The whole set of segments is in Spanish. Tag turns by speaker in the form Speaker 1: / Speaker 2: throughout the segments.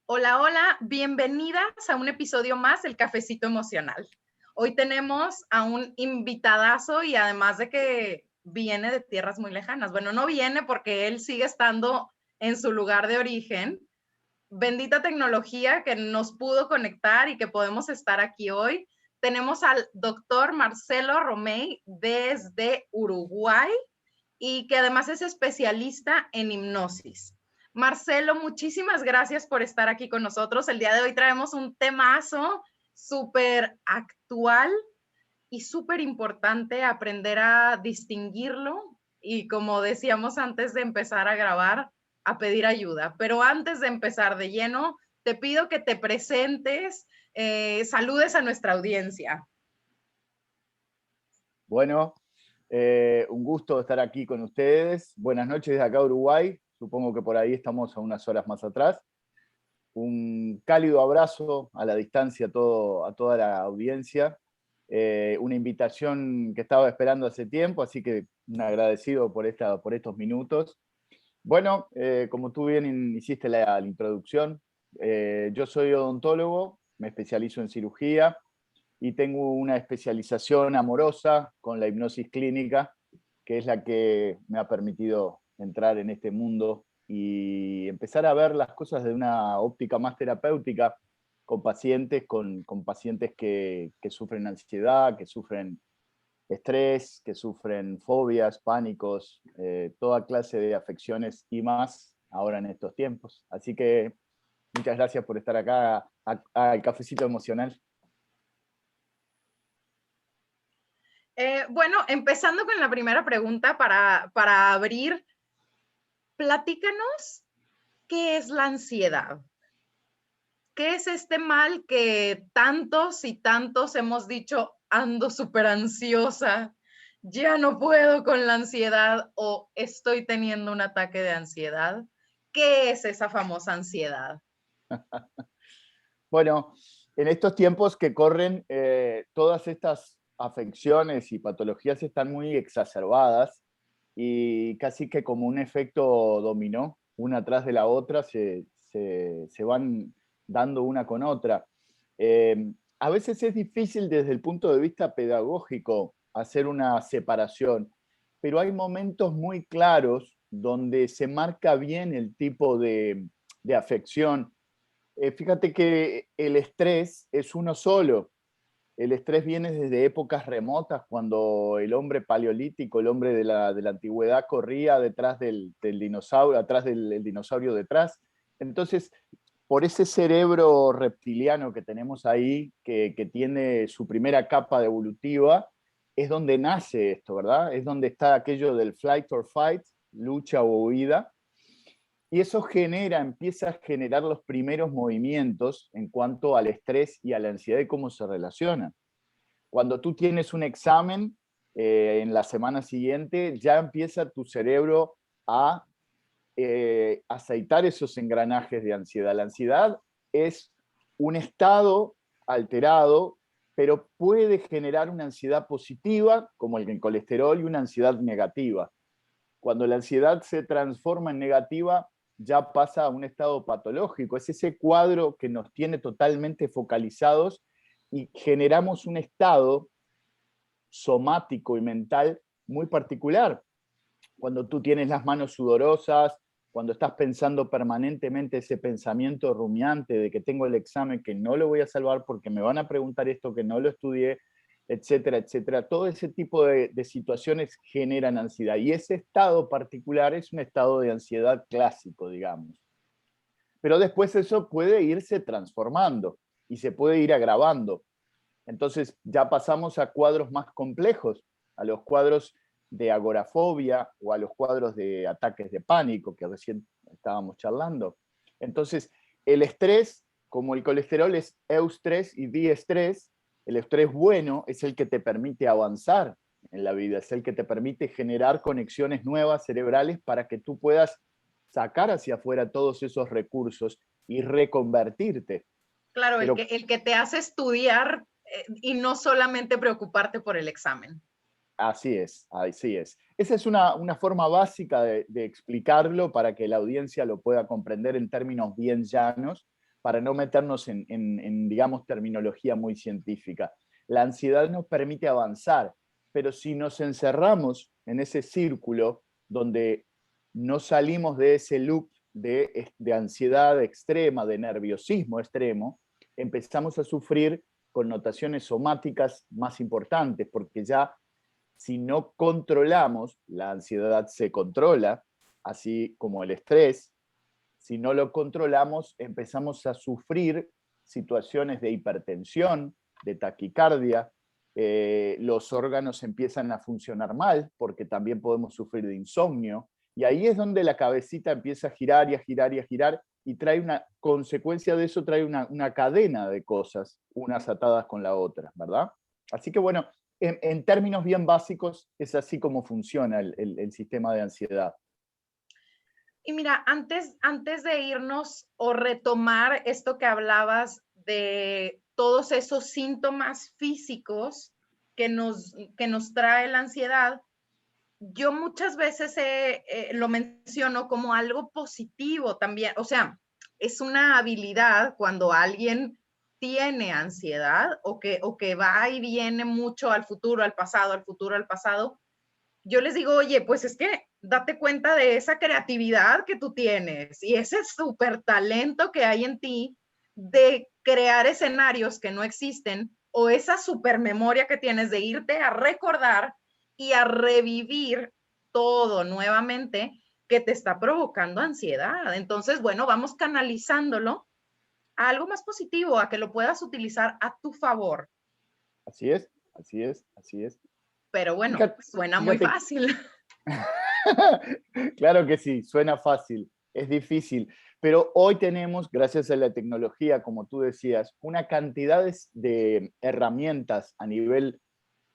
Speaker 1: Hola, hola, bienvenidas a un episodio más del Cafecito Emocional. Hoy tenemos a un invitadazo y además de que viene de tierras muy lejanas. Bueno, no viene porque él sigue estando en su lugar de origen. Bendita tecnología que nos pudo conectar y que podemos estar aquí hoy. Tenemos al doctor Marcelo Romei desde Uruguay y que además es especialista en hipnosis. Marcelo, muchísimas gracias por estar aquí con nosotros. El día de hoy traemos un temazo súper actual y súper importante aprender a distinguirlo y, como decíamos antes de empezar a grabar, a pedir ayuda. Pero antes de empezar de lleno, te pido que te presentes, saludes a nuestra audiencia.
Speaker 2: Bueno, un gusto estar aquí con ustedes. Buenas noches desde acá, Uruguay. Supongo que por ahí estamos a unas horas más atrás. Un cálido abrazo a la distancia a toda la audiencia. Una invitación que estaba esperando hace tiempo, así que un agradecido por estos minutos. Bueno, como tú bien hiciste la introducción, yo soy odontólogo, me especializo en cirugía y tengo una especialización amorosa con la hipnosis clínica, que es la que me ha permitido entrar en este mundo y empezar a ver las cosas de una óptica más terapéutica con pacientes que sufren ansiedad, que sufren estrés, que sufren fobias, pánicos, toda clase de afecciones y más ahora en estos tiempos. Así que muchas gracias por estar acá al Cafecito Emocional.
Speaker 1: Bueno, empezando con la primera pregunta para abrir, platícanos qué es la ansiedad. ¿Qué es este mal que tantos y tantos hemos dicho, ando súper ansiosa, ya no puedo con la ansiedad o estoy teniendo un ataque de ansiedad? ¿Qué es esa famosa ansiedad?
Speaker 2: Bueno, en estos tiempos que corren, todas estas afecciones y patologías están muy exacerbadas y casi que como un efecto dominó, una tras de la otra, se van dando una con otra. A veces es difícil desde el punto de vista pedagógico hacer una separación, pero hay momentos muy claros donde se marca bien el tipo de afección. Fíjate que el estrés es uno solo. El estrés viene desde épocas remotas, cuando el hombre paleolítico, el hombre de la antigüedad, corría detrás del dinosaurio, atrás del dinosaurio detrás. Entonces, por ese cerebro reptiliano que tenemos ahí, que tiene su primera capa evolutiva, es donde nace esto, ¿verdad? Es donde está aquello del flight or fight, lucha o huida, y eso empieza a generar los primeros movimientos en cuanto al estrés y a la ansiedad y cómo se relacionan. Cuando tú tienes un examen en la semana siguiente, ya empieza tu cerebro a aceitar esos engranajes de ansiedad. La ansiedad es un estado alterado, pero puede generar una ansiedad positiva, como el colesterol, y una ansiedad negativa. Cuando la ansiedad se transforma en negativa, ya pasa a un estado patológico. Es ese cuadro que nos tiene totalmente focalizados y generamos un estado somático y mental muy particular. Cuando tú tienes las manos sudorosas, cuando estás pensando permanentemente ese pensamiento rumiante de que tengo el examen, que no lo voy a salvar porque me van a preguntar esto, que no lo estudié, etcétera, etcétera. Todo ese tipo de situaciones generan ansiedad. Y ese estado particular es un estado de ansiedad clásico, digamos. Pero después eso puede irse transformando y se puede ir agravando. Entonces ya pasamos a cuadros más complejos, a los cuadros de agorafobia o a los cuadros de ataques de pánico que recién estábamos charlando. Entonces, el estrés, como el colesterol, es eustrés y diestrés. El estrés bueno es el que te permite avanzar en la vida, es el que te permite generar conexiones nuevas cerebrales para que tú puedas sacar hacia afuera todos esos recursos y reconvertirte.
Speaker 1: Claro,
Speaker 2: Pero
Speaker 1: el que te hace estudiar y no solamente preocuparte por el examen.
Speaker 2: así es, así es. Esa es una forma básica de explicarlo para que la audiencia lo pueda comprender en términos bien llanos, para no meternos digamos, terminología muy científica. La ansiedad nos permite avanzar, pero si nos encerramos en ese círculo donde no salimos de ese loop de ansiedad extrema, de nerviosismo extremo, empezamos a sufrir connotaciones somáticas más importantes, porque ya si no controlamos, la ansiedad se controla, así como el estrés. Si no lo controlamos, empezamos a sufrir situaciones de hipertensión, de taquicardia, los órganos empiezan a funcionar mal, porque también podemos sufrir de insomnio, y ahí es donde la cabecita empieza a girar y a girar y a girar, y trae una consecuencia de eso, trae una cadena de cosas, unas atadas con la otra, ¿verdad? Así que bueno, en términos bien básicos, es así como funciona el sistema de ansiedad.
Speaker 1: Y mira, antes de irnos o retomar esto que hablabas de todos esos síntomas físicos que nos trae la ansiedad, yo muchas veces lo menciono como algo positivo también. O sea, es una habilidad cuando alguien tiene ansiedad o que va y viene mucho al futuro, al pasado, al futuro, al pasado. Yo les digo, oye, pues es que date cuenta de esa creatividad que tú tienes y ese súper talento que hay en ti de crear escenarios que no existen o esa super memoria que tienes de irte a recordar y a revivir todo nuevamente que te está provocando ansiedad. Entonces, bueno, vamos canalizándolo a algo más positivo, a que lo puedas utilizar a tu favor.
Speaker 2: Así es, así es, así es.
Speaker 1: Pero bueno,
Speaker 2: Fíjate,
Speaker 1: suena muy
Speaker 2: fíjate.
Speaker 1: fácil.
Speaker 2: Claro que sí, suena fácil, es difícil, pero hoy tenemos, gracias a la tecnología, como tú decías, una cantidad de herramientas a nivel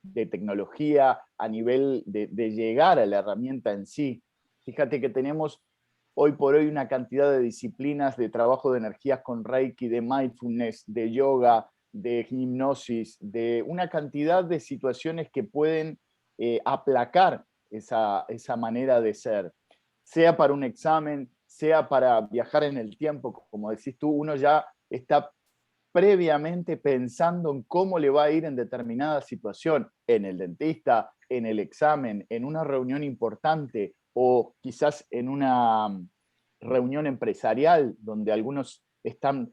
Speaker 2: de tecnología, a nivel de llegar a la herramienta en sí. Fíjate que tenemos hoy por hoy una cantidad de disciplinas de trabajo de energías con Reiki, de mindfulness, de yoga, de hipnosis, de una cantidad de situaciones que pueden aplacar esa manera de ser, sea para un examen, sea para viajar en el tiempo, como decís tú, uno ya está previamente pensando en cómo le va a ir en determinada situación, en el dentista, en el examen, en una reunión importante o quizás en una reunión empresarial donde algunos están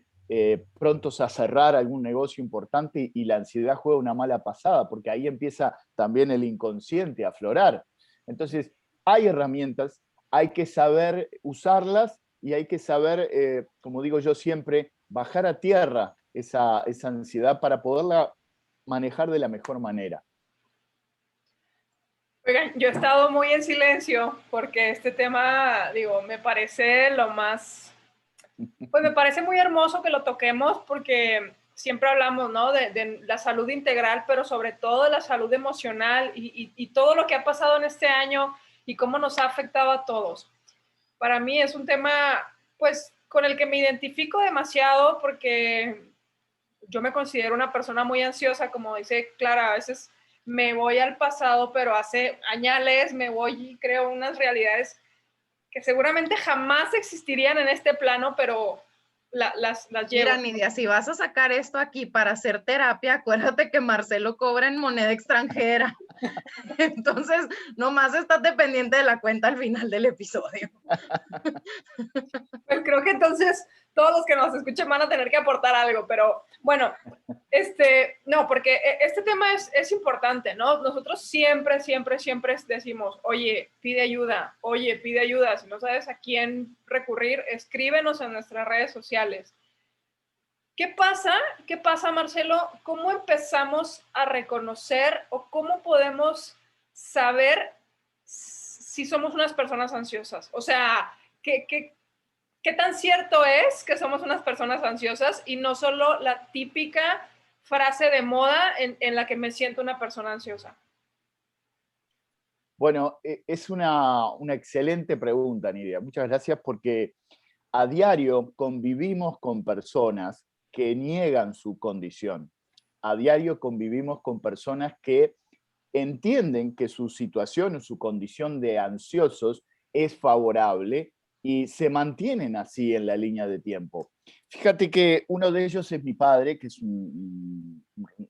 Speaker 2: prontos a cerrar algún negocio importante y la ansiedad juega una mala pasada, porque ahí empieza también el inconsciente a aflorar. Entonces, hay herramientas, hay que saber usarlas y hay que saber, como digo yo siempre, bajar a tierra esa ansiedad para poderla manejar de la mejor manera.
Speaker 3: Oigan, yo he estado muy en silencio porque este tema, digo, me parece lo más, pues me parece muy hermoso que lo toquemos porque siempre hablamos, ¿no? De la salud integral, pero sobre todo de la salud emocional y todo lo que ha pasado en este año y cómo nos ha afectado a todos. Para mí es un tema, pues, con el que me identifico demasiado porque yo me considero una persona muy ansiosa, como dice Clara, a veces me voy al pasado, pero hace años me voy y creo unas realidades que seguramente jamás existirían en este plano, pero las llevo.
Speaker 1: Mira, Nidia, si vas a sacar esto aquí para hacer terapia, acuérdate que Marcelo cobra en moneda extranjera. Entonces, nomás estate pendiente de la cuenta al final del episodio.
Speaker 3: Pues creo que entonces todos los que nos escuchen van a tener que aportar algo, pero bueno, no, porque este tema es importante, ¿no? Nosotros siempre decimos, oye, pide ayuda, si no sabes a quién recurrir, escríbenos en nuestras redes sociales. ¿Qué pasa, Marcelo? ¿Cómo empezamos a reconocer o cómo podemos saber si somos unas personas ansiosas? O sea, ¿qué tan cierto es que somos unas personas ansiosas y no solo la típica frase de moda en la que me siento una persona ansiosa?
Speaker 2: Bueno, es una excelente pregunta, Nidia. Muchas gracias porque a diario convivimos con personas que niegan su condición. A diario convivimos con personas que entienden que su situación o su condición de ansiosos es favorable y se mantienen así en la línea de tiempo. Fíjate que uno de ellos es mi padre, que es un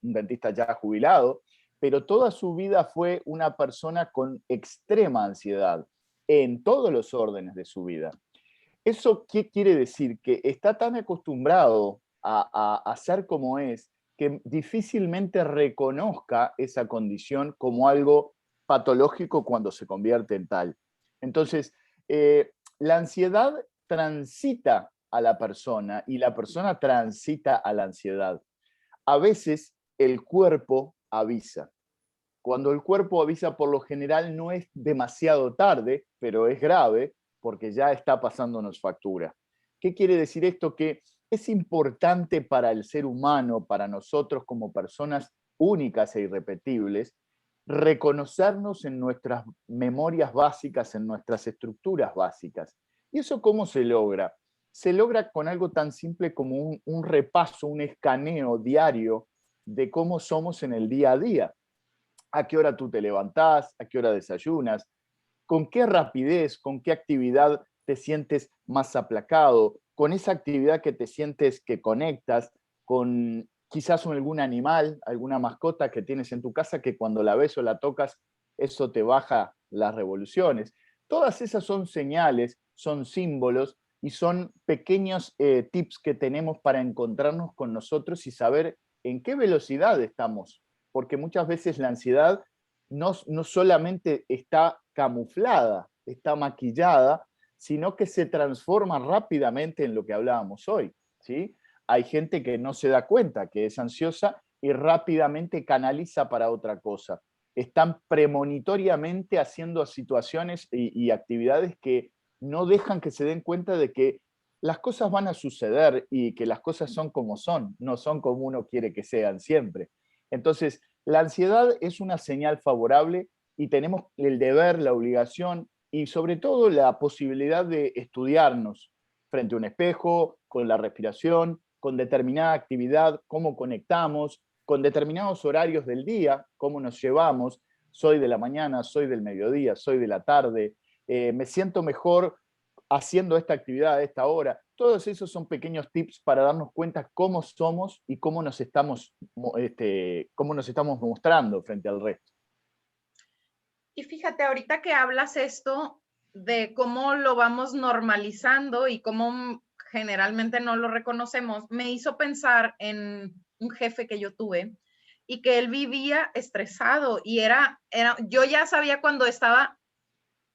Speaker 2: dentista ya jubilado, pero toda su vida fue una persona con extrema ansiedad en todos los órdenes de su vida. ¿Eso qué quiere decir? Que está tan acostumbrado a ser como es, que difícilmente reconozca esa condición como algo patológico cuando se convierte en tal. Entonces, la ansiedad transita a la persona y la persona transita a la ansiedad. A veces el cuerpo avisa. Cuando el cuerpo avisa, por lo general no es demasiado tarde, pero es grave porque ya está pasándonos factura. ¿Qué quiere decir esto? Que es importante para el ser humano, para nosotros como personas únicas e irrepetibles, reconocernos en nuestras memorias básicas, en nuestras estructuras básicas. ¿Y eso cómo se logra? Se logra con algo tan simple como un repaso, un escaneo diario de cómo somos en el día a día. ¿A qué hora tú te levantás? ¿A qué hora desayunas? ¿Con qué rapidez, con qué actividad te sientes más aplacado? Con esa actividad que te sientes que conectas con quizás algún animal, alguna mascota que tienes en tu casa que cuando la ves o la tocas, eso te baja las revoluciones. Todas esas son señales, son símbolos y son pequeños tips que tenemos para encontrarnos con nosotros y saber en qué velocidad estamos. Porque muchas veces la ansiedad no solamente está camuflada, está maquillada, sino que se transforma rápidamente en lo que hablábamos hoy, ¿sí? Hay gente que no se da cuenta que es ansiosa y rápidamente canaliza para otra cosa. Están premonitoriamente haciendo situaciones y actividades que no dejan que se den cuenta de que las cosas van a suceder y que las cosas son como son, no son como uno quiere que sean siempre. Entonces, la ansiedad es una señal favorable y tenemos el deber, la obligación y sobre todo la posibilidad de estudiarnos frente a un espejo, con la respiración, con determinada actividad, cómo conectamos, con determinados horarios del día, cómo nos llevamos. Soy de la mañana, soy del mediodía, soy de la tarde, me siento mejor haciendo esta actividad a esta hora. Todos esos son pequeños tips para darnos cuenta cómo somos y cómo nos estamos mostrando frente al resto.
Speaker 1: Y fíjate, ahorita que hablas esto de cómo lo vamos normalizando y cómo generalmente no lo reconocemos, me hizo pensar en un jefe que yo tuve y que él vivía estresado y yo ya sabía cuando estaba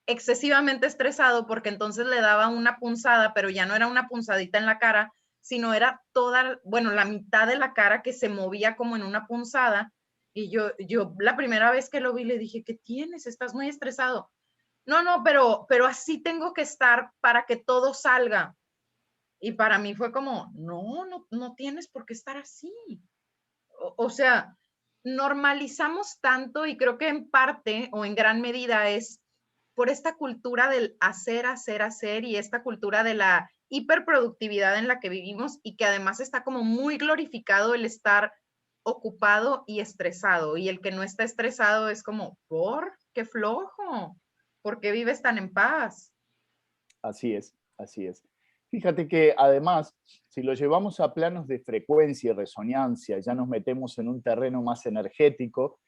Speaker 1: excesivamente estresado porque entonces le daba una punzada, pero ya no era una punzadita en la cara, sino era toda, bueno, la mitad de la cara que se movía como en una punzada. Y yo la primera vez que lo vi le dije, ¿qué tienes? Estás muy estresado. No, pero así tengo que estar para que todo salga. Y para mí fue como, no tienes por qué estar así. O sea, normalizamos tanto y creo que en parte o en gran medida es por esta cultura del hacer, hacer, hacer y esta cultura de la hiperproductividad en la que vivimos y que además está como muy glorificado el estar ocupado y estresado. Y el que no está estresado es como, ¿por qué flojo? ¿Por qué vives tan en paz?
Speaker 2: Así es, así es. Fíjate que además, si lo llevamos a planos de frecuencia y resonancia, ya nos metemos en un terreno más energético,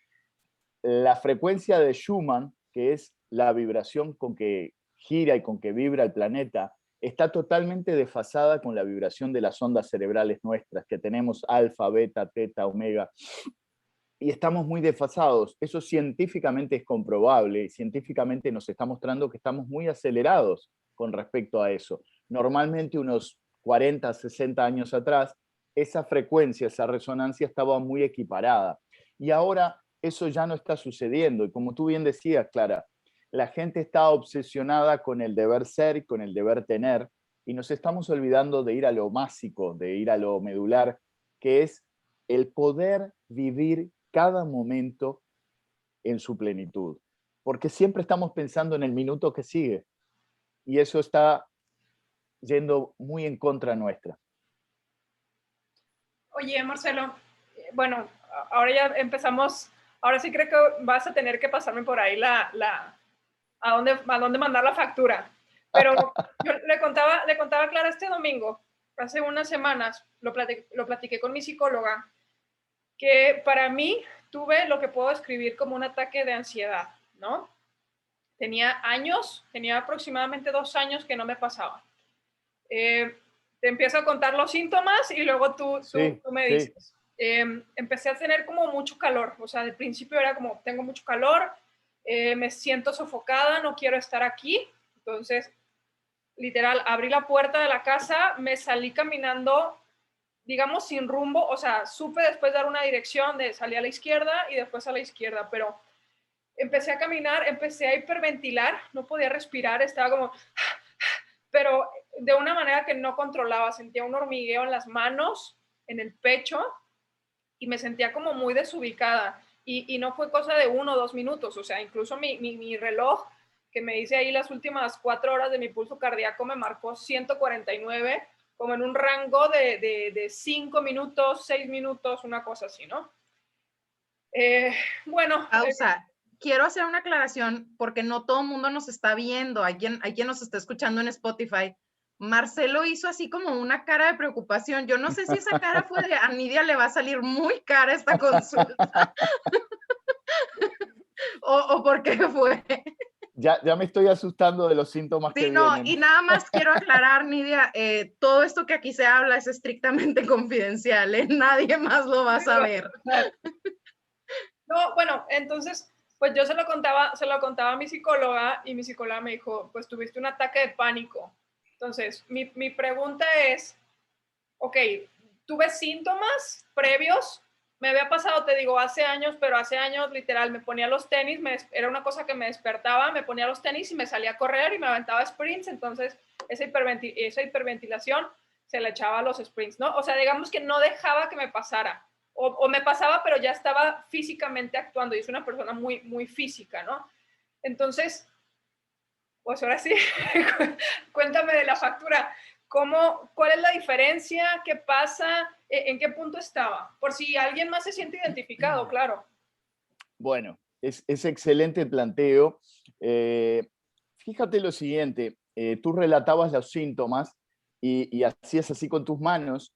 Speaker 2: la frecuencia de Schumann, que es la vibración con que gira y con que vibra el planeta, está totalmente desfasada con la vibración de las ondas cerebrales nuestras, que tenemos alfa, beta, teta, omega, y estamos muy desfasados. Eso científicamente es comprobable, y científicamente nos está mostrando que estamos muy acelerados con respecto a eso. Normalmente unos 40, 60 años atrás, esa frecuencia, esa resonancia estaba muy equiparada. Y ahora eso ya no está sucediendo. Y como tú bien decías, Clara, la gente está obsesionada con el deber ser y con el deber tener, y nos estamos olvidando de ir a lo básico, de ir a lo medular, que es el poder vivir cada momento en su plenitud. Porque siempre estamos pensando en el minuto que sigue, y eso está yendo muy en contra nuestra.
Speaker 3: Oye, Marcelo, bueno, ahora ya empezamos, ahora sí creo que vas a tener que pasarme por ahí a dónde mandar la factura. Pero yo le contaba a Clara este domingo, hace unas semanas, lo platiqué con mi psicóloga, que para mí tuve lo que puedo describir como un ataque de ansiedad, ¿no? Tenía aproximadamente 2 años que no me pasaba. Te empiezo a contar los síntomas y luego tú me dices. Empecé a tener como mucho calor, o sea, al principio era como, tengo mucho calor, me siento sofocada, no quiero estar aquí. Entonces, literal, abrí la puerta de la casa, me salí caminando, digamos, sin rumbo, o sea, supe después dar una dirección de salir a la izquierda y después a la izquierda, pero empecé a caminar, empecé a hiperventilar, no podía respirar, estaba como, pero de una manera que no controlaba, sentía un hormigueo en las manos, en el pecho, y me sentía como muy desubicada. Y no fue cosa de 1 o 2 minutos, o sea, incluso mi reloj, que me dice ahí las últimas 4 horas de mi pulso cardíaco, me marcó 149, como en un rango de 5 minutos, 6 minutos, una cosa así, ¿no? Bueno.
Speaker 1: Pausa. Quiero hacer una aclaración porque no todo el mundo nos está viendo. Hay quien nos está escuchando en Spotify. Marcelo hizo así como una cara de preocupación. Yo no sé si esa cara fue de a Nidia le va a salir muy cara esta consulta. o por qué fue.
Speaker 2: Ya me estoy asustando de los síntomas que vienen.
Speaker 1: Y nada más quiero aclarar, Nidia, todo esto que aquí se habla es estrictamente confidencial, ¿eh? Nadie más lo va a saber.
Speaker 3: No, bueno, entonces, pues yo se lo contaba a mi psicóloga y mi psicóloga me dijo, pues tuviste un ataque de pánico. Entonces, mi pregunta es, ok, ¿tuve síntomas previos? Me había pasado, te digo, hace años, pero hace años literal me ponía los tenis, era una cosa que me despertaba, me ponía los tenis y me salía a correr y me aventaba sprints, entonces esa hiperventilación se la echaba a los sprints, ¿no? O sea, digamos que no dejaba que me pasara, o me pasaba, pero ya estaba físicamente actuando y es una persona muy, muy física, ¿no? Entonces, pues ahora sí, cuéntame de la factura. ¿Cuál es la diferencia? ¿Qué pasa? ¿En qué punto estaba? Por si alguien más se siente identificado, claro.
Speaker 2: Bueno, es excelente el planteo. Fíjate lo siguiente, tú relatabas los síntomas y hacías así con tus manos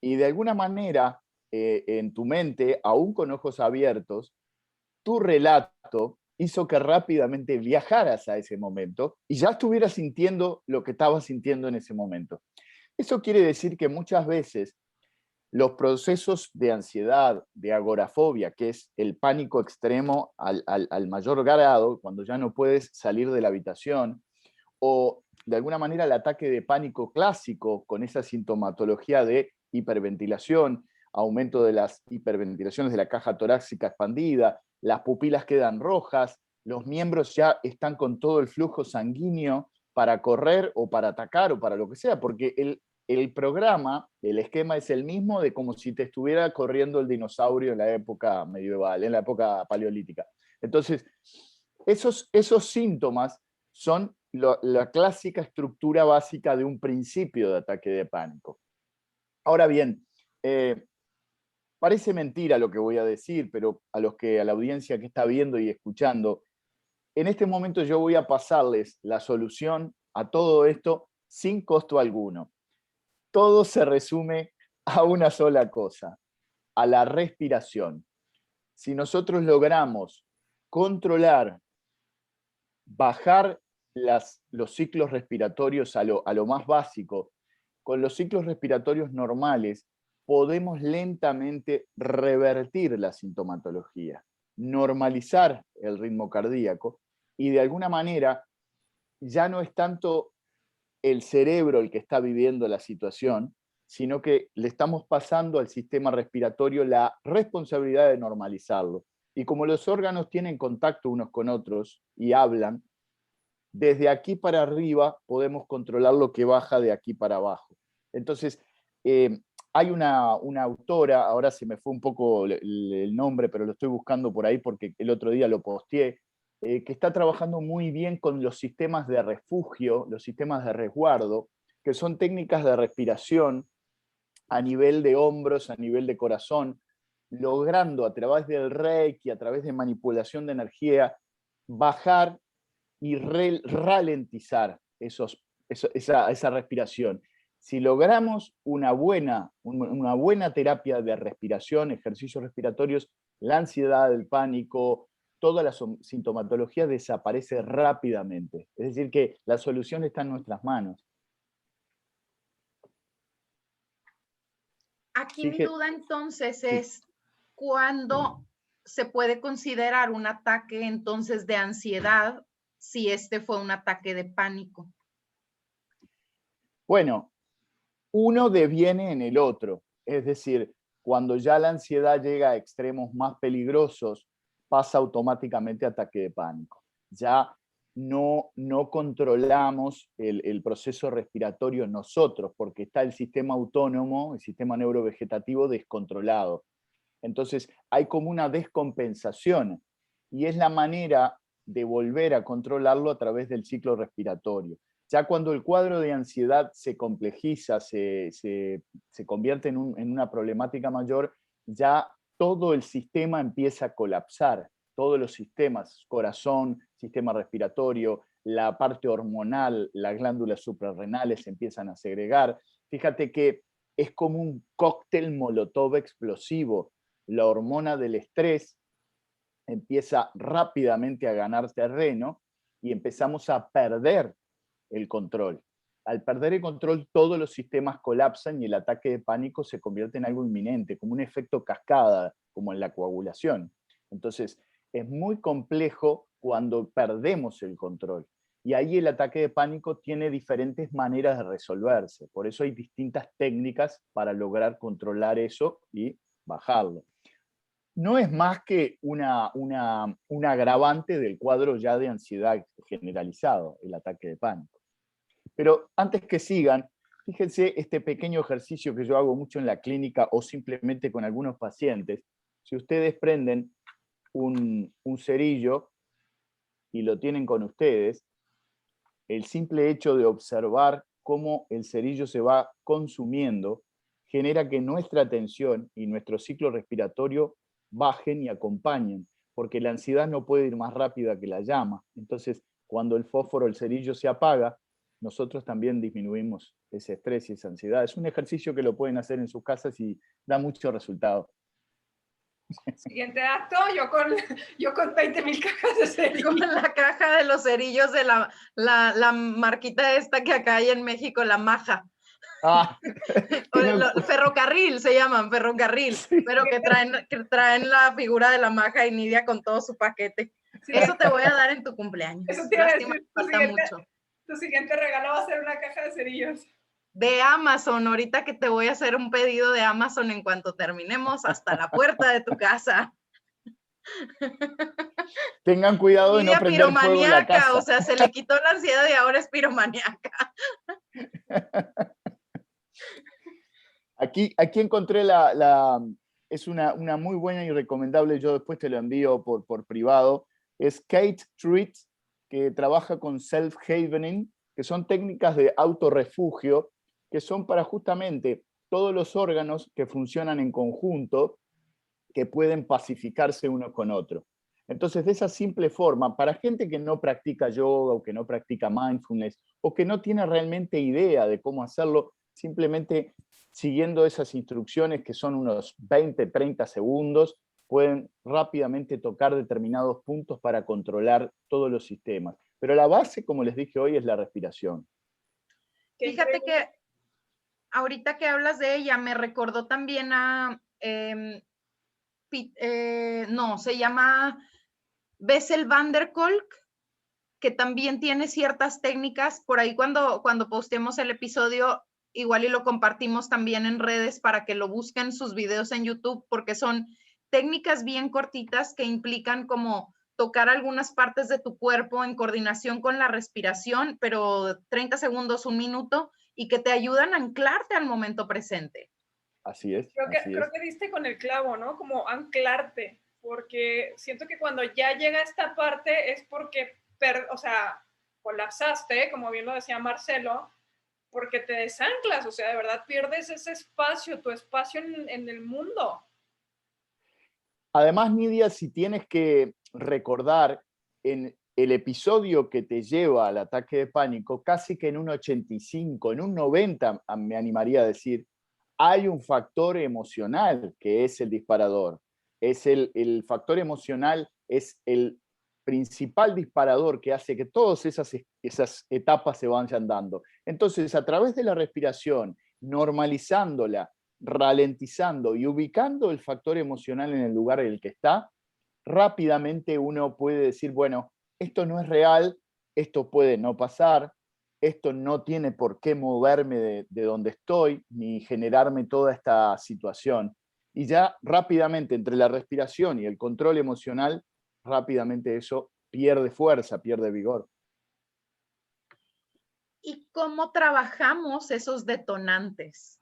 Speaker 2: y de alguna manera en tu mente, aún con ojos abiertos, tu relato hizo que rápidamente viajaras a ese momento y ya estuvieras sintiendo lo que estabas sintiendo en ese momento. Eso quiere decir que muchas veces los procesos de ansiedad, de agorafobia, que es el pánico extremo al mayor grado, cuando ya no puedes salir de la habitación, o de alguna manera el ataque de pánico clásico con esa sintomatología de hiperventilación, aumento de las hiperventilaciones de la caja torácica expandida, las pupilas quedan rojas, los miembros ya están con todo el flujo sanguíneo para correr o para atacar o para lo que sea, porque el programa, el esquema es el mismo de como si te estuviera corriendo el dinosaurio en la época medieval, en la época paleolítica. Entonces, esos síntomas son la clásica estructura básica de un principio de ataque de pánico. Ahora bien, parece mentira lo que voy a decir, pero a la audiencia que está viendo y escuchando, en este momento yo voy a pasarles la solución a todo esto sin costo alguno. Todo se resume a una sola cosa, a la respiración. Si nosotros logramos controlar, bajar los ciclos respiratorios a lo más básico, con los ciclos respiratorios normales, podemos lentamente revertir la sintomatología, normalizar el ritmo cardíaco y de alguna manera ya no es tanto el cerebro el que está viviendo la situación, sino que le estamos pasando al sistema respiratorio la responsabilidad de normalizarlo. Y como los órganos tienen contacto unos con otros y hablan, desde aquí para arriba podemos controlar lo que baja de aquí para abajo. Entonces, hay una autora, ahora se me fue un poco el nombre, pero lo estoy buscando por ahí porque el otro día lo posteé, que está trabajando muy bien con los sistemas de refugio, los sistemas de resguardo, que son técnicas de respiración a nivel de hombros, a nivel de corazón, logrando a través del Reiki, a través de manipulación de energía, bajar y ralentizar esa respiración. Si logramos una buena terapia de respiración, ejercicios respiratorios, la ansiedad, el pánico, toda la sintomatología desaparece rápidamente. Es decir, que la solución está en nuestras manos.
Speaker 1: Aquí mi duda entonces es, ¿cuándo se puede considerar un ataque entonces de ansiedad si este fue un ataque de pánico?
Speaker 2: Bueno, uno deviene en el otro. Es decir, cuando ya la ansiedad llega a extremos más peligrosos, pasa automáticamente a ataque de pánico. Ya no controlamos el proceso respiratorio nosotros, porque está el sistema autónomo, el sistema neurovegetativo descontrolado. Entonces hay como una descompensación y es la manera de volver a controlarlo a través del ciclo respiratorio. Ya cuando el cuadro de ansiedad se complejiza, se convierte en una problemática mayor, ya todo el sistema empieza a colapsar, todos los sistemas, corazón, sistema respiratorio, la parte hormonal, las glándulas suprarrenales empiezan a segregar. Fíjate que es como un cóctel molotov explosivo. La hormona del estrés empieza rápidamente a ganar terreno y empezamos a perder el control. Al perder el control, todos los sistemas colapsan y el ataque de pánico se convierte en algo inminente, como un efecto cascada, como en la coagulación. Entonces, es muy complejo cuando perdemos el control. Y ahí el ataque de pánico tiene diferentes maneras de resolverse. Por eso hay distintas técnicas para lograr controlar eso y bajarlo. No es más que un agravante del cuadro ya de ansiedad generalizado, el ataque de pánico. Pero antes que sigan, fíjense este pequeño ejercicio que yo hago mucho en la clínica o simplemente con algunos pacientes. Si ustedes prenden un cerillo y lo tienen con ustedes, el simple hecho de observar cómo el cerillo se va consumiendo genera que nuestra atención y nuestro ciclo respiratorio bajen y acompañen, porque la ansiedad no puede ir más rápida que la llama. Entonces, cuando el fósforo, el cerillo se apaga, nosotros también disminuimos ese estrés y esa ansiedad. Es un ejercicio que lo pueden hacer en sus casas y da mucho resultado.
Speaker 3: Siguiente acto, yo con 20,000 cajas de cerillos.
Speaker 1: Con la caja de los cerillos de la marquita esta que acá hay en México, la Maja.
Speaker 2: Ah,
Speaker 1: ferrocarril se llaman, ferrocarril, sí. Pero que traen la figura de la Maja y Nidia con todo su paquete. Sí. Eso te voy a dar en tu cumpleaños.
Speaker 3: Eso te iba a decir, tu siguiente regalo va a ser una caja de cerillos.
Speaker 1: De Amazon, ahorita que te voy a hacer un pedido de Amazon en cuanto terminemos, hasta la puerta de tu casa.
Speaker 2: Tengan cuidado de no prender fuego la casa.
Speaker 1: O sea, se le quitó la ansiedad y ahora es piromaníaca.
Speaker 2: Aquí encontré es una muy buena y recomendable, yo después te lo envío por privado, es Kate Treat, que trabaja con self-havening, que son técnicas de autorrefugio, que son para justamente todos los órganos que funcionan en conjunto, que pueden pacificarse uno con otro. Entonces, de esa simple forma, para gente que no practica yoga o que no practica mindfulness o que no tiene realmente idea de cómo hacerlo, simplemente siguiendo esas instrucciones que son unos 20, 30 segundos, pueden rápidamente tocar determinados puntos para controlar todos los sistemas. Pero la base, como les dije hoy, es la respiración.
Speaker 1: Fíjate que ahorita que hablas de ella, me recordó también a... se llama Bessel van der Kolk, que también tiene ciertas técnicas. Por ahí cuando posteemos el episodio, igual y lo compartimos también en redes para que lo busquen sus videos en YouTube, porque son técnicas bien cortitas que implican como tocar algunas partes de tu cuerpo en coordinación con la respiración, pero 30 segundos, un minuto, y que te ayudan a anclarte al momento presente.
Speaker 2: Así es.
Speaker 3: Creo que diste con el clavo, ¿no? Como anclarte, porque siento que cuando ya llega esta parte es porque, colapsaste, como bien lo decía Marcelo, porque te desanclas, o sea, de verdad pierdes ese espacio, tu espacio en el mundo.
Speaker 2: Además, Nidia, si tienes que recordar en el episodio que te lleva al ataque de pánico, casi que en un 85, en un 90, me animaría a decir, hay un factor emocional que es el disparador. Es el factor emocional es el principal disparador que hace que todas esas etapas se vayan dando. Entonces, a través de la respiración, normalizándola, ralentizando y ubicando el factor emocional en el lugar en el que está, rápidamente uno puede decir, bueno, esto no es real, esto puede no pasar, esto no tiene por qué moverme de donde estoy, ni generarme toda esta situación. Y ya rápidamente, entre la respiración y el control emocional, rápidamente eso pierde fuerza, pierde vigor.
Speaker 1: ¿Y cómo trabajamos esos detonantes?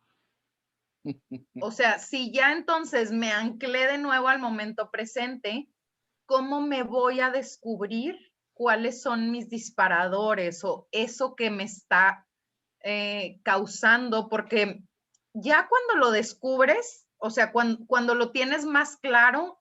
Speaker 1: O sea, si ya entonces me anclé de nuevo al momento presente, ¿cómo me voy a descubrir cuáles son mis disparadores o eso que me está causando? Porque ya cuando lo descubres, o sea, cuando lo tienes más claro,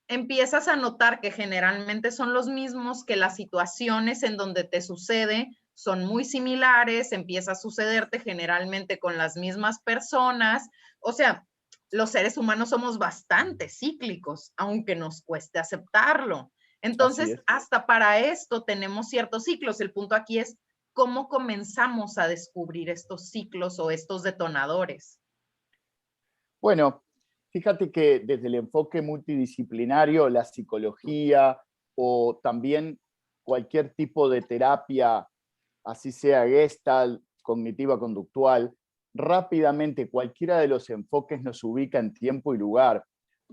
Speaker 1: empiezas a notar que generalmente son los mismos, que las situaciones en donde te sucede son muy similares, empieza a sucederte generalmente con las mismas personas. O sea, los seres humanos somos bastante cíclicos, aunque nos cueste aceptarlo. Entonces, hasta para esto tenemos ciertos ciclos. El punto aquí es cómo comenzamos a descubrir estos ciclos o estos detonadores.
Speaker 2: Bueno, fíjate que desde el enfoque multidisciplinario, la psicología o también cualquier tipo de terapia, así sea Gestalt, cognitiva conductual, rápidamente cualquiera de los enfoques nos ubica en tiempo y lugar.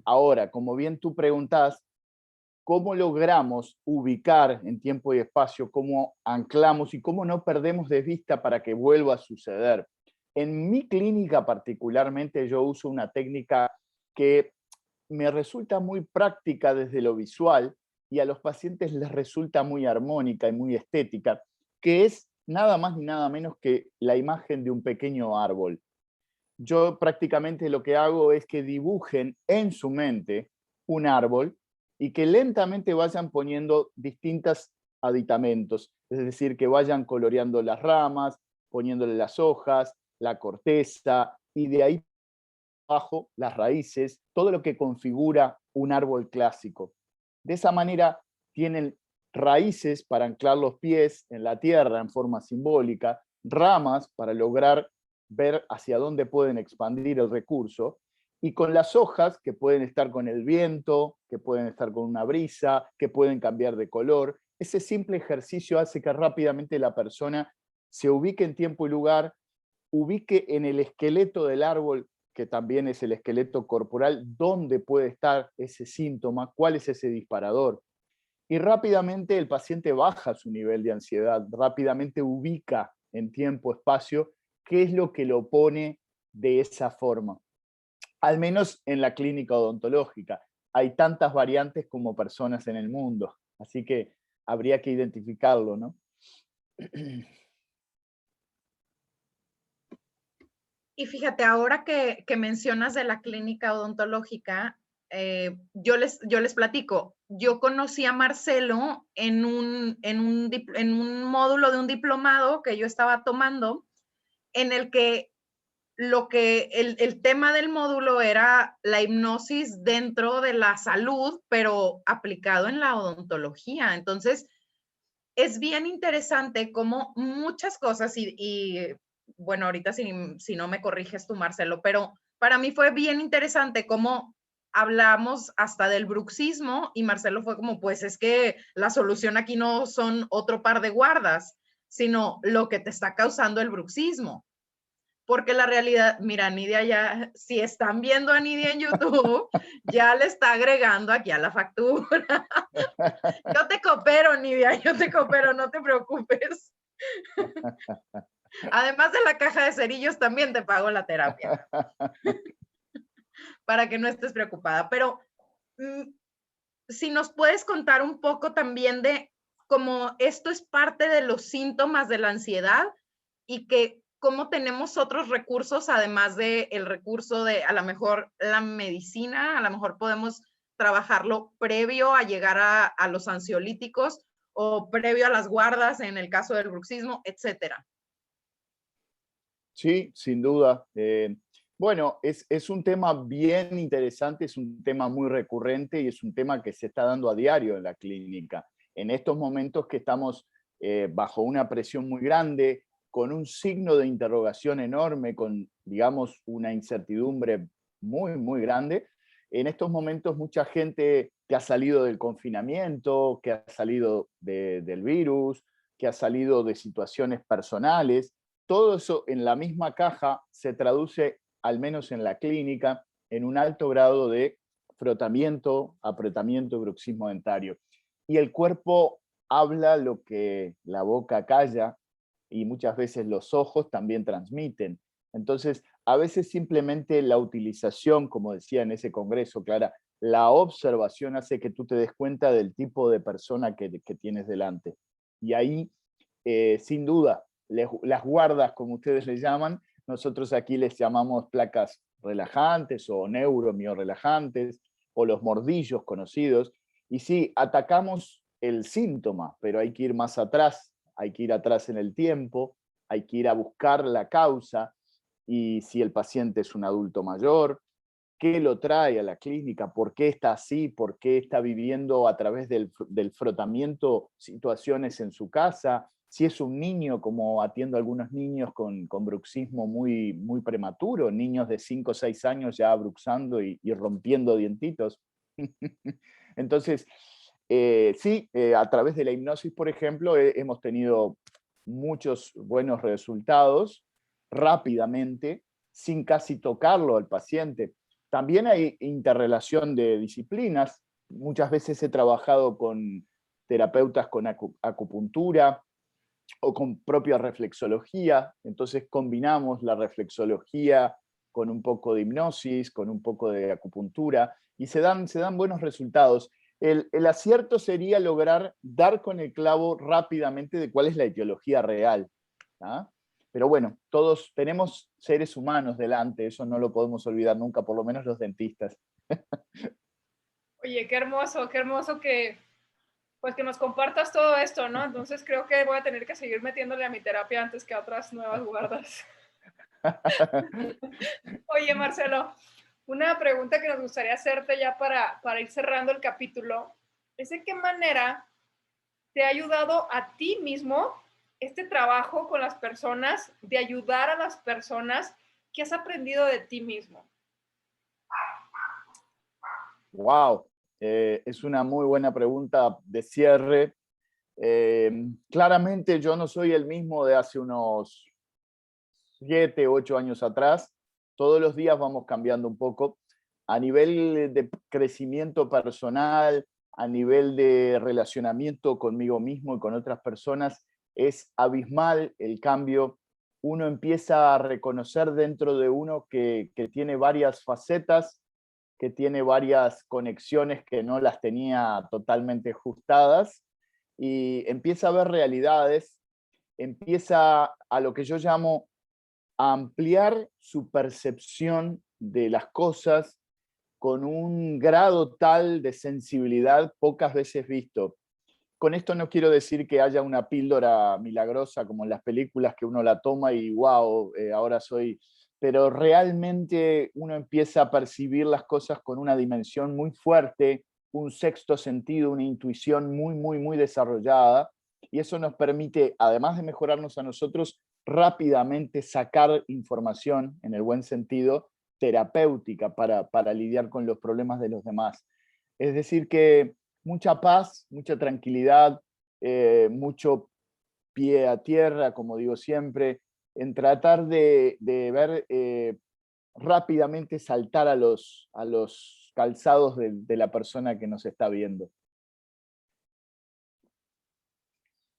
Speaker 2: Ahora, como bien tú preguntás, ¿cómo logramos ubicar en tiempo y espacio, cómo anclamos y cómo no perdemos de vista para que vuelva a suceder? En mi clínica particularmente yo uso una técnica que me resulta muy práctica desde lo visual y a los pacientes les resulta muy armónica y muy estética, que es nada más ni nada menos que la imagen de un pequeño árbol. Yo prácticamente lo que hago es que dibujen en su mente un árbol y que lentamente vayan poniendo distintos aditamentos, es decir, que vayan coloreando las ramas, poniéndole las hojas, la corteza, y de ahí abajo las raíces, todo lo que configura un árbol clásico. De esa manera tienen raíces para anclar los pies en la tierra en forma simbólica, ramas para lograr ver hacia dónde pueden expandir el recurso, y con las hojas que pueden estar con el viento, que pueden estar con una brisa, que pueden cambiar de color. Ese simple ejercicio hace que rápidamente la persona se ubique en tiempo y lugar, ubique en el esqueleto del árbol, que también es el esqueleto corporal, dónde puede estar ese síntoma, cuál es ese disparador. Y rápidamente el paciente baja su nivel de ansiedad, rápidamente ubica en tiempo, espacio, qué es lo que lo pone de esa forma. Al menos en la clínica odontológica. Hay tantas variantes como personas en el mundo, así que habría que identificarlo, ¿no?
Speaker 1: Y fíjate, ahora que mencionas de la clínica odontológica, yo les platico, yo conocí a Marcelo en un módulo de un diplomado que yo estaba tomando, en el que el tema del módulo era la hipnosis dentro de la salud, pero aplicado en la odontología. Entonces, es bien interesante cómo muchas cosas, y bueno, ahorita si no me corriges tú, Marcelo, pero para mí fue bien interesante cómo hablamos hasta del bruxismo y Marcelo fue como, pues es que la solución aquí no son otro par de guardas, sino lo que te está causando el bruxismo. Porque la realidad, mira, Nidia ya, si están viendo a Nidia en YouTube, ya le está agregando aquí a la factura. Yo te coopero, Nidia, yo te coopero, no te preocupes. Además de la caja de cerillos, también te pago la terapia. Para que no estés preocupada. Pero si nos puedes contar un poco también de cómo esto es parte de los síntomas de la ansiedad y que cómo tenemos otros recursos, además del recurso de a lo mejor la medicina, a lo mejor podemos trabajarlo previo a llegar a los ansiolíticos, o previo a las guardas en el caso del bruxismo, etcétera.
Speaker 2: Sí, sin duda. Bueno, es un tema bien interesante, es un tema muy recurrente y es un tema que se está dando a diario en la clínica. En estos momentos que estamos bajo una presión muy grande, con un signo de interrogación enorme, con, digamos, una incertidumbre muy, muy grande, en estos momentos mucha gente que ha salido del confinamiento, que ha salido del virus, que ha salido de situaciones personales, todo eso en la misma caja se traduce, al menos en la clínica, en un alto grado de frotamiento, apretamiento, bruxismo dentario. Y el cuerpo habla lo que la boca calla y muchas veces los ojos también transmiten. Entonces, a veces simplemente la utilización, como decía en ese congreso, Clara, la observación hace que tú te des cuenta del tipo de persona que tienes delante. Y ahí, sin duda, las guardas, como ustedes les llaman, nosotros aquí les llamamos placas relajantes o neuromio-relajantes o los mordillos conocidos. Y sí, atacamos el síntoma, pero hay que ir más atrás, hay que ir atrás en el tiempo, hay que ir a buscar la causa y si el paciente es un adulto mayor, qué lo trae a la clínica, por qué está así, por qué está viviendo a través del frotamiento situaciones en su casa, si es un niño, como atiendo a algunos niños con bruxismo muy, muy prematuro, niños de 5 o 6 años ya bruxando y rompiendo dientitos. Entonces, sí, a través de la hipnosis, por ejemplo, hemos tenido muchos buenos resultados rápidamente, sin casi tocarlo al paciente. También hay interrelación de disciplinas. Muchas veces he trabajado con terapeutas con acupuntura o con propia reflexología. Entonces combinamos la reflexología con un poco de hipnosis, con un poco de acupuntura y se dan buenos resultados. El acierto sería lograr dar con el clavo rápidamente de cuál es la etiología real. ¿Ah? Pero bueno, todos tenemos seres humanos delante, eso no lo podemos olvidar nunca, por lo menos los dentistas.
Speaker 3: Oye, qué hermoso que, pues que nos compartas todo esto, ¿no? Entonces creo que voy a tener que seguir metiéndole a mi terapia antes que a otras nuevas guardas. Oye, Marcelo, una pregunta que nos gustaría hacerte ya para ir cerrando el capítulo es de qué manera te ha ayudado a ti mismo este trabajo con las personas, de ayudar a las personas que has aprendido de ti mismo.
Speaker 2: Wow, es una muy buena pregunta de cierre. Claramente yo no soy el mismo de hace unos 7, 8 años atrás. Todos los días vamos cambiando un poco. A nivel de crecimiento personal, a nivel de relacionamiento conmigo mismo y con otras personas, es abismal el cambio. Uno empieza a reconocer dentro de uno que tiene varias facetas, que tiene varias conexiones que no las tenía totalmente ajustadas y empieza a ver realidades, empieza a lo que yo llamo a ampliar su percepción de las cosas con un grado tal de sensibilidad pocas veces visto. Con esto no quiero decir que haya una píldora milagrosa como en las películas que uno la toma y wow, ahora soy... Pero realmente uno empieza a percibir las cosas con una dimensión muy fuerte, un sexto sentido, una intuición muy, muy, muy desarrollada. Y eso nos permite, además de mejorarnos a nosotros, rápidamente sacar información, en el buen sentido, terapéutica para lidiar con los problemas de los demás. Es decir, que mucha paz, mucha tranquilidad, mucho pie a tierra, como digo siempre, en tratar de ver rápidamente saltar a los calzados de la persona que nos está viendo.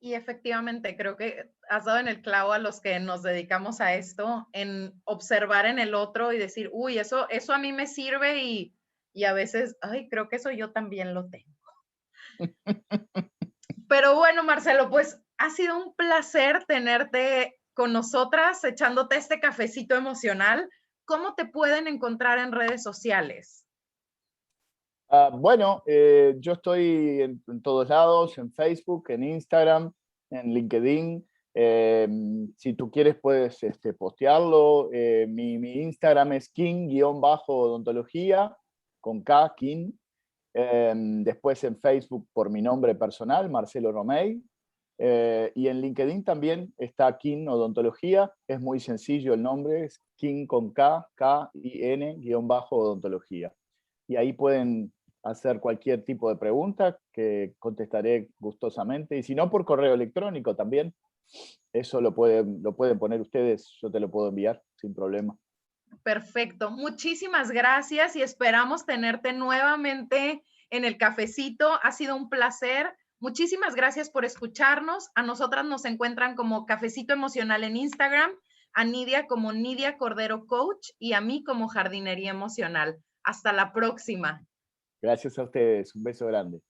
Speaker 1: Y efectivamente, creo que has dado en el clavo a los que nos dedicamos a esto, en observar en el otro y decir, uy, eso a mí me sirve y a veces, ay, creo que eso yo también lo tengo. Pero bueno, Marcelo, pues ha sido un placer tenerte con nosotras, echándote este cafecito emocional. ¿Cómo te pueden encontrar en redes sociales?
Speaker 2: Bueno, yo estoy en todos lados, en Facebook, en Instagram, en LinkedIn. Si tú quieres puedes postearlo. Mi Instagram es king_odontología, con K, King. Después en Facebook por mi nombre personal, Marcelo Romei. Y en LinkedIn también está King Odontología. Es muy sencillo el nombre, es King con K, K-I-N_odontología. Y ahí pueden hacer cualquier tipo de pregunta que contestaré gustosamente. Y si no, por correo electrónico también. Eso lo pueden poner ustedes, yo te lo puedo enviar sin problema.
Speaker 1: Perfecto. Muchísimas gracias y esperamos tenerte nuevamente en el cafecito. Ha sido un placer. Muchísimas gracias por escucharnos. A nosotras nos encuentran como Cafecito Emocional en Instagram, a Nidia como Nidia Cordero Coach y a mí como Jardinería Emocional. Hasta la próxima.
Speaker 2: Gracias a ustedes. Un beso grande.